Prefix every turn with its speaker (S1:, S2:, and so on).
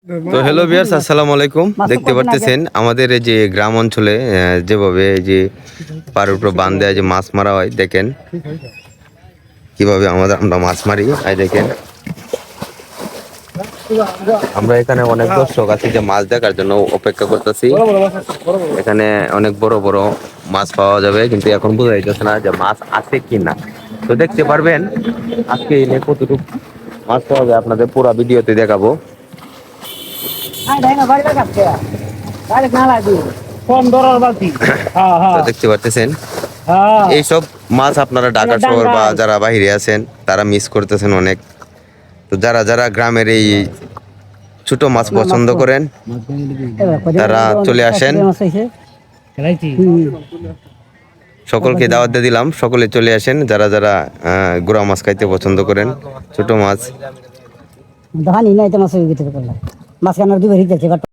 S1: তো hello viewers, আসসালামু আলাইকুম। দেখতে পারতেছেন আমাদের এই যে গ্রাম অঞ্চলে যেভাবে এই যে পাড়ের উপর বাঁধ দেওয়া যে মাছ মারা হয়, দেখেন কিভাবে আমরা মাছ মারি। এই দেখেন আমরা এখানে অনেক দর্শক আছি যে মাছ দেখার জন্য অপেক্ষা করতেছি। এখানে অনেক বড় বড় মাছ পাওয়া যাবে, কিন্তু এখন বোঝা যাইতেছে না যে মাছ আছে কি না। তো দেখতে পারবেন আজকে এনে কতটুকু মাছ পাওয়া যায় আপনাদের পুরো ভিডিওতে দেখাবো। তো দেখতে পারতেছেন এইসব মাছ আপনারা ঢাকা শহর বা যারা বাইরে আছেন তারা মিস করতেছেন অনেক। তো যারা যারা গ্রামের এই ছোট মাছ পছন্দ করেন তারা চলে আসেন। সকলকে দাওয়াত দিয়ে দিলাম, সকলে চলে আসেন যারা যারা গুড়া মাছ খাইতে পছন্দ করেন, ছোট মাছ।